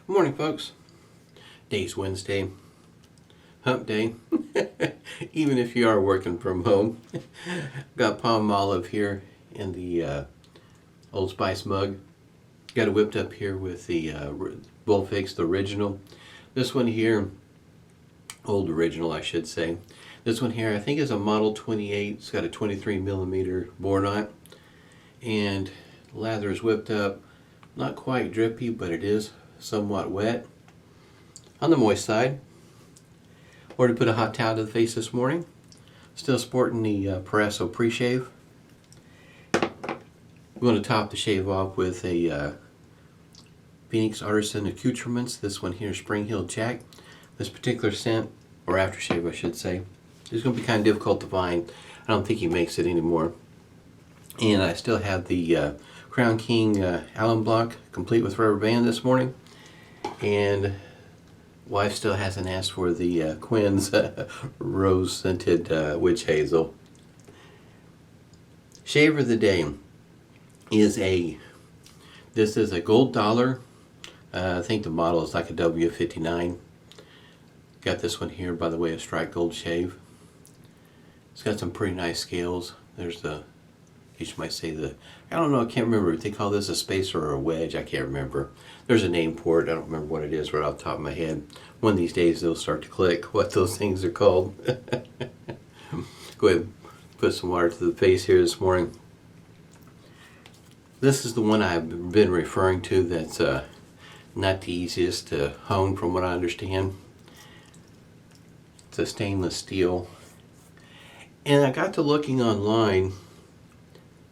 Good morning, folks. Today's Wednesday, hump day. Even if you are working from home. Got Palmolive here in the Old Spice mug. Got it whipped up here with the Vulfix, the original. This one here, old original I should say. This one here I think is a Model 28. It's got a 23mm bore knot. And lather is whipped up. Not quite drippy, but it is somewhat wet. On the moist side. Already put a hot towel to the face this morning. Still sporting the Proraso Preshave. I'm going to top the shave off with a Phoenix Artisan Accoutrements. This one here, Spring Heeled Jack. This particular scent, or aftershave I should say, is going to be kind of difficult to find. I don't think he makes it anymore. And I still have the Crown King alum block complete with rubber band this morning. And wife still hasn't asked for the Quinn's rose scented witch hazel. Shave of the day is this is a gold dollar. I think the model is like a W59. Got this one here by the way of strike gold shave. It's got some pretty nice scales. There's the, you might say I don't know, I can't remember if they call this a spacer or a wedge. I can't remember. There's a name for it. I don't remember what it is right off the top of my head. One of these days they'll start to click what those things are called. Go ahead and put some water to the face here this morning. This is the one I've been referring to that's not the easiest to hone from what I understand. It's a stainless steel. And I got to looking online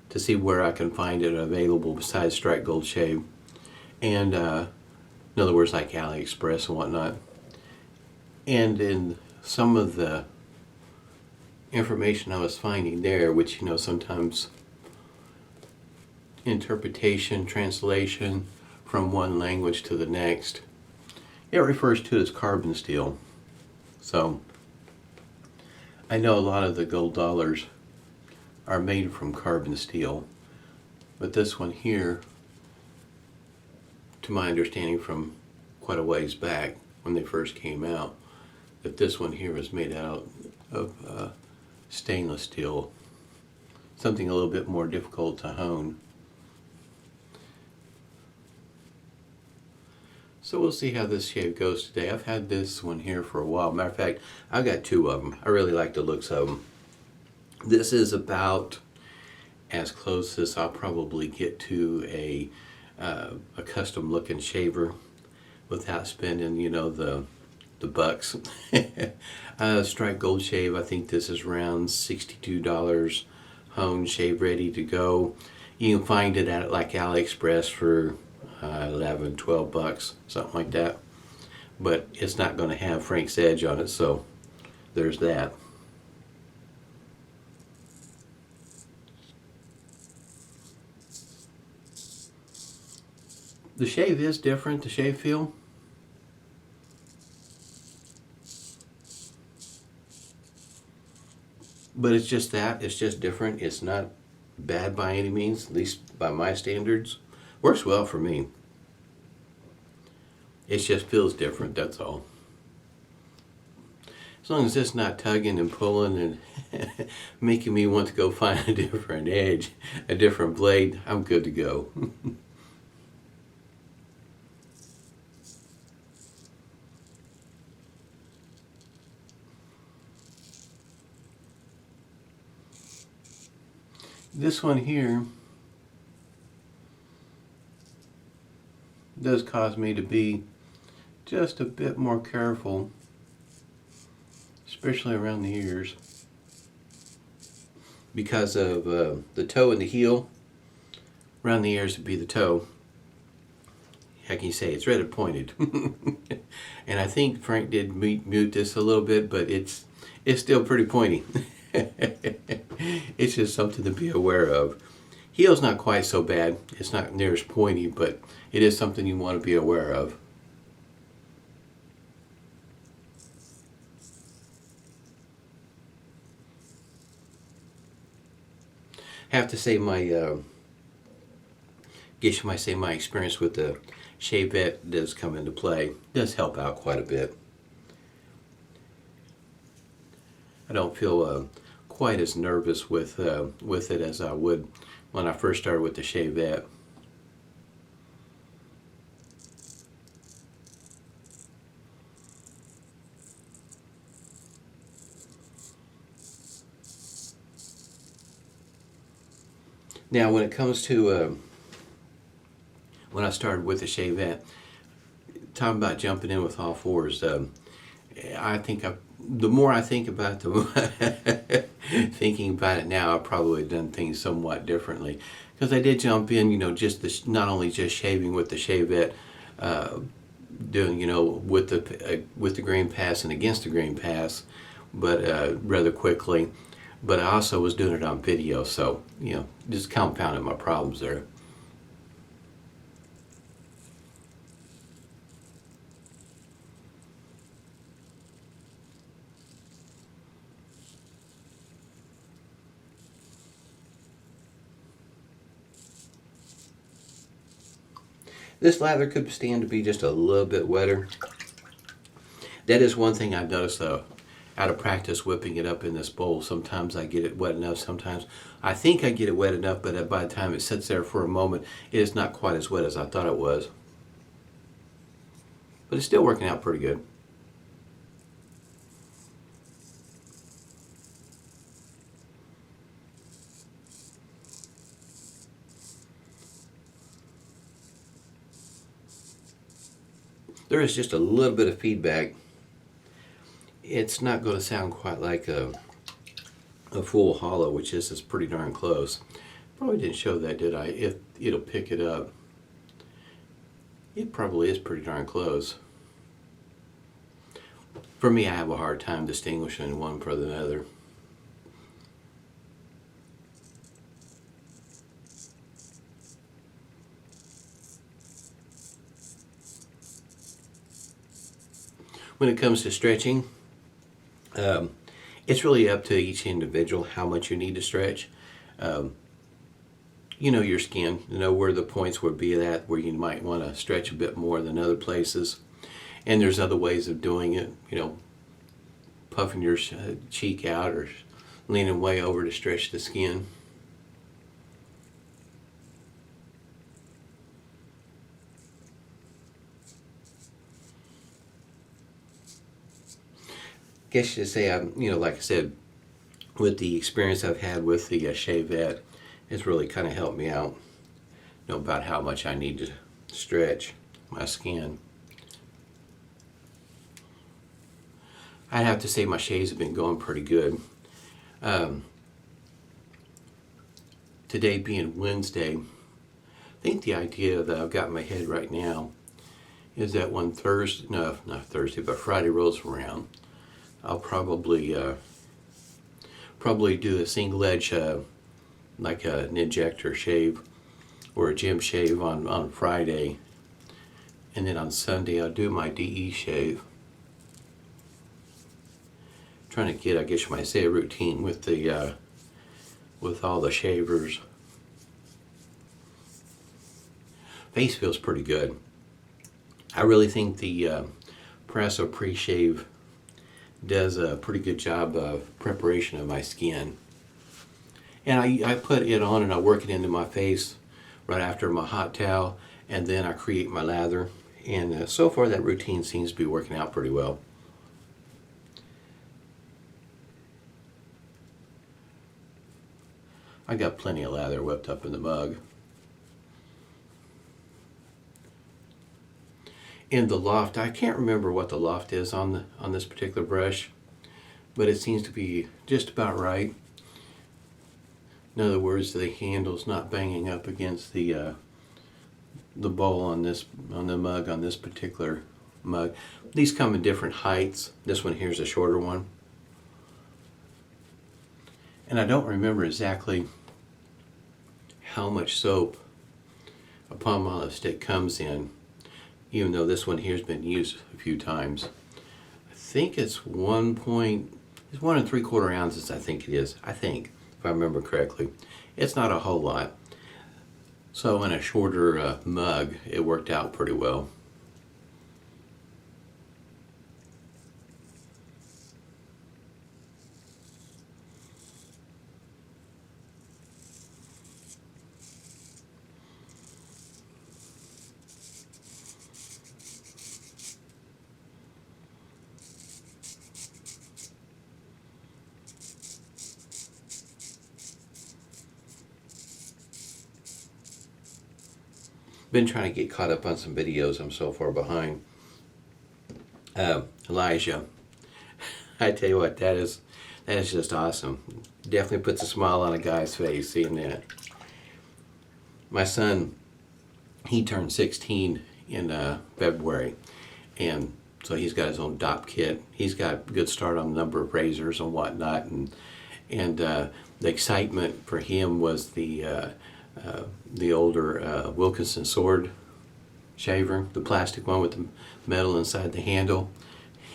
to see where I can find it available besides strike gold shave. And in other words like AliExpress and whatnot. And in some of the information I was finding there, which you know sometimes interpretation, translation from one language to the next, it refers to it as carbon steel. So I know a lot of the gold dollars are made from carbon steel, but this one here, to my understanding from quite a ways back when they first came out, that this one here was made out of stainless steel, something a little bit more difficult to hone. So we'll see how this shave goes today. I've had this one here for a while. Matter of fact, I've got two of them. I really like the looks of them. This is about as close as I'll probably get to a custom looking shaver without spending, you know, the bucks. Strike gold shave, I think this is around $62 honed, shave ready to go. You can find it at like AliExpress for 11, 12 bucks, something like that. But it's not going to have Frank's edge on it, so there's that. The shave is different, the shave feel. But it's just that, it's just different. It's not bad by any means, at least by my standards. Works well for me. It just feels different, that's all. As long as it's not tugging and pulling and making me want to go find a different edge, a different blade, I'm good to go. This one here does cause me to be just a bit more careful, especially around the ears, because of the toe and the heel. Around the ears would be the toe. How can you say it's red and pointed? And I think Frank did mute this a little bit, but it's still pretty pointy. It's just something to be aware of. Heel's not quite so bad. It's not near as pointy, but it is something you want to be aware of. I have to say my guess you might say my experience with the Shavette does come into play. It does help out quite a bit. I don't feel quite as nervous with it as I would when I first started with the Shavette. Now, when it comes to when I started with the Shavette, talking about jumping in with all fours, I think the more I think about it, thinking about it now, I've probably done things somewhat differently. Because I did jump in, you know, not only just shaving with the Shavette, doing, you know, with the green pass and against the green pass, but rather quickly. But I also was doing it on video, so, you know, just compounded my problems there. This lather could stand to be just a little bit wetter. That is one thing I've noticed though. Out of practice whipping it up in this bowl, sometimes I get it wet enough, sometimes I think I get it wet enough, but by the time it sits there for a moment, it is not quite as wet as I thought it was. But it's still working out pretty good. There is just a little bit of feedback. It's not going to sound quite like a full hollow, which is pretty darn close. Probably didn't show that, did I? If it'll pick it up. It probably is pretty darn close. For me, I have a hard time distinguishing one from the other. When it comes to stretching, it's really up to each individual how much you need to stretch. You know your skin, you know where the points would be at, where you might want to stretch a bit more than other places. And there's other ways of doing it, you know, puffing your cheek out or leaning way over to stretch the skin. Guess you could say, you know, like I said, with the experience I've had with the Shavette, it's really kind of helped me out, you know, about how much I need to stretch my skin. I'd have to say my shaves have been going pretty good. Today being Wednesday, I think the idea that I've got in my head right now is that when Thursday, no, not Thursday, but Friday rolls around, I'll probably do a single edge, like an injector shave or a gym shave on Friday, and then on Sunday I'll do my DE shave. Trying to get, I guess you might say, a routine with the with all the shavers. Face feels pretty good. I really think the Proraso Preshave does a pretty good job of preparation of my skin. And I put it on and I work it into my face right after my hot towel, and then I create my lather. And so far that routine seems to be working out pretty well. I got plenty of lather whipped up in the mug. In the loft, I can't remember what the loft is on this particular brush, but it seems to be just about right. In other words, the handle's not banging up against the bowl on the mug on this particular mug. These come in different heights. This one here's a shorter one. And I don't remember exactly how much soap a Palmolive stick comes in, even though this one here has been used a few times. I think it's 1.75 ounces, I think it is. I think, if I remember correctly. It's not a whole lot. So in a shorter mug, it worked out pretty well. Been trying to get caught up on some videos. I'm so far behind. Elijah, I tell you what, that is just awesome. Definitely puts a smile on a guy's face seeing that. My son, he turned 16 in February, and so he's got his own DOP kit. He's got a good start on the number of razors and whatnot, and the excitement for him was the older Wilkinson sword shaver, the plastic one with the metal inside the handle.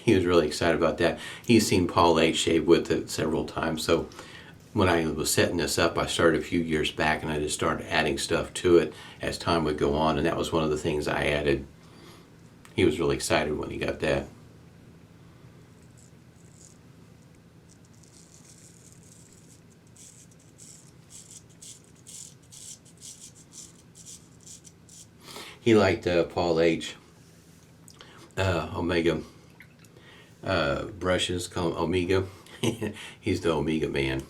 He was really excited about that. He's seen Paul H shave with it several times. So when I was setting this up, I started a few years back, and I just started adding stuff to it as time would go on, and that was one of the things I added. He was really excited when he got that. He liked Paul H. Omega brushes, call him Omega. He's the Omega man.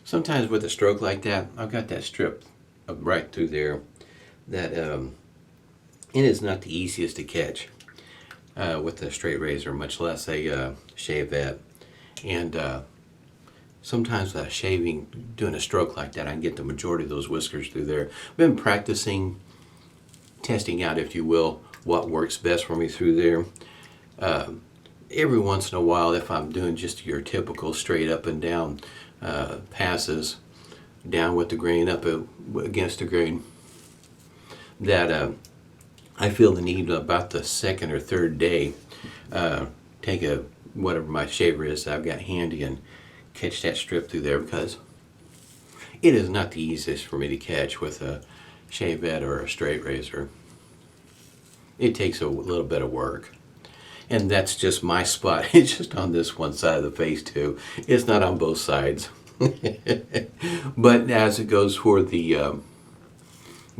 Sometimes with a stroke like that, I've got that strip right through there that it is not the easiest to catch with a straight razor, much less a shavette. And sometimes shaving, doing a stroke like that, I can get the majority of those whiskers through there. I've been practicing, testing out, if you will, what works best for me through there. Every once in a while, if I'm doing just your typical straight up and down passes, down with the grain, up against the grain, that I feel the need about the second or third day, take whatever my shaver is that I've got handy and catch that strip through there, because it is not the easiest for me to catch with a shavette or a straight razor. It takes a little bit of work. And that's just my spot. It's just on this one side of the face too. It's not on both sides. But as it goes for the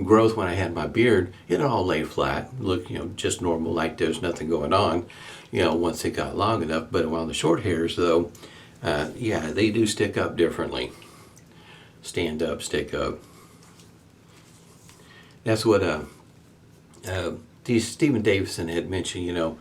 growth, when I had my beard, it all lay flat. Look, just normal, like there's nothing going on, once it got long enough. But on the short hairs though, yeah, they do stick up differently. Stand up, stick up. That's what Stephen Davison had mentioned,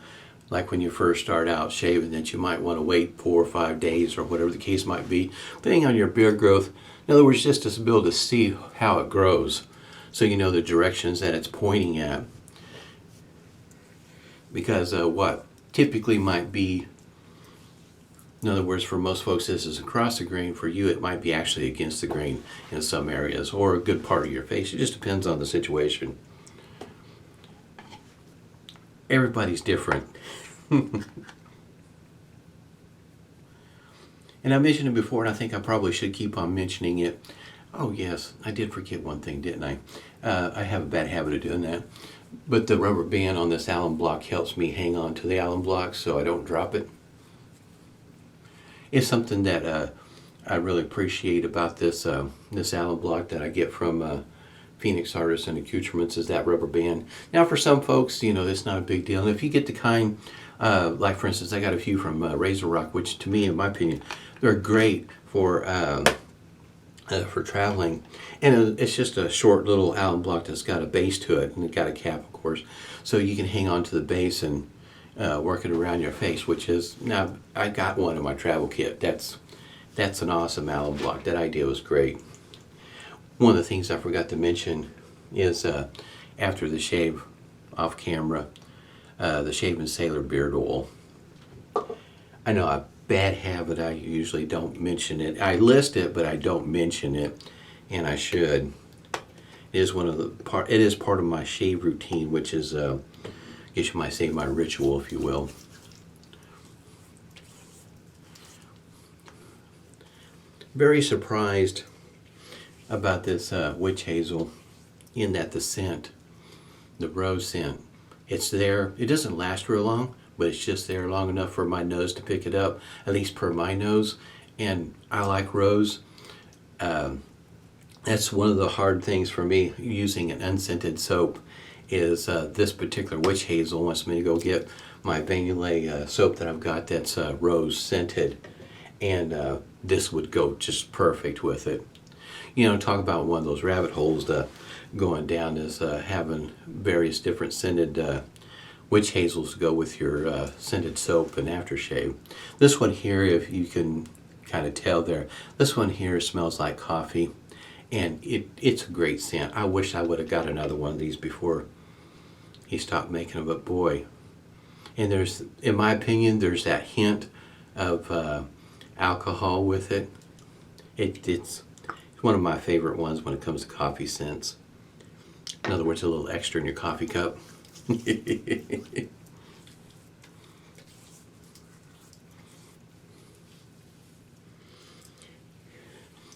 like when you first start out shaving, that you might want to wait 4 or 5 days or whatever the case might be, depending on your beard growth. In other words, just to be able to see how it grows, so you know the directions that it's pointing at. Because what typically might be, in other words, for most folks this is across the grain, for you it might be actually against the grain in some areas, or a good part of your face. It just depends on the situation. Everybody's different. And I mentioned it before, and I think I probably should keep on mentioning it. Oh yes, I did forget one thing, didn't I? I have a bad habit of doing that. But the rubber band on this alum block helps me hang on to the alum block so I don't drop it. It's something that I really appreciate about this this alum block that I get from Phoenix Artists and Accoutrements, is that rubber band. Now for some folks, that's not a big deal. And if you get the kind, like for instance, I got a few from Razor Rock, which to me, in my opinion, they're great for traveling. And it's just a short little alum block that's got a base to it, and it's got a cap, of course. So you can hang on to the base and working around your face, which is, now I got one in my travel kit. That's an awesome alum block. That idea was great. One of the things I forgot to mention is after the shave off camera, the Shaven Sailor beard oil. I know a bad habit, I usually don't mention it. I list it, but I don't mention it, and I should. It is part of my shave routine, which is, I guess you might say, my ritual, if you will. Very surprised about this witch hazel, in that the scent, the rose scent, it's there. It doesn't last real long, but it's just there long enough for my nose to pick it up, at least per my nose. And I like rose. That's one of the hard things for me using an unscented soap, is this particular witch hazel wants me to go get my Vanillay soap that I've got that's rose scented, and this would go just perfect with it. You know, talk about one of those rabbit holes going down, is having various different scented witch hazels to go with your scented soap and aftershave. This one here, if you can kind of tell there, this one here smells like coffee, and it's a great scent. I wish I would have got another one of these before he stopped making them, but boy. And there's, in my opinion, there's that hint of alcohol with it. It's one of my favorite ones when it comes to coffee scents. In other words, a little extra in your coffee cup.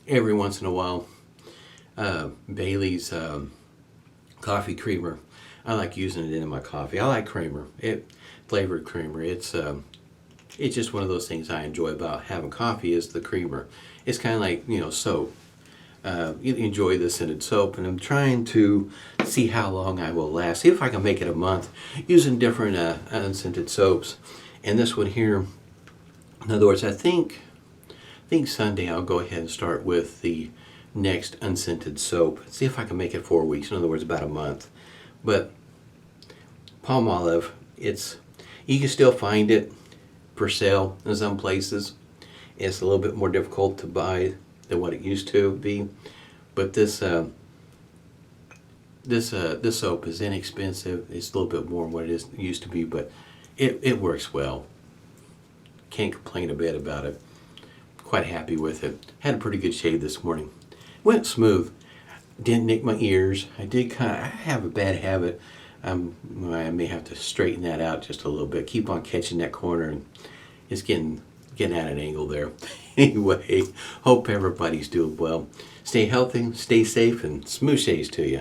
Every once in a while, Bailey's coffee creamer, I like using it in my coffee. I like creamer, flavored creamer. It's just one of those things I enjoy about having coffee, is the creamer. It's kind of like, you know, soap. You enjoy the scented soap, and I'm trying to see how long I will last. See if I can make it a month using different unscented soaps. And this one here, in other words, I think Sunday I'll go ahead and start with the next unscented soap. See if I can make it 4 weeks. In other words, about a month. But Palmolive, you can still find it for sale in some places. It's a little bit more difficult to buy than what it used to be, but this soap is inexpensive. It's a little bit more than what it used to be, but it works well. Can't complain a bit about it. Quite happy with it. Had a pretty good shave this morning. Went smooth. Didn't nick my ears. I have a bad habit. I may have to straighten that out just a little bit. Keep on catching that corner, and it's getting at an angle there. Anyway, hope everybody's doing well. Stay healthy, stay safe, and smooth shaves to you.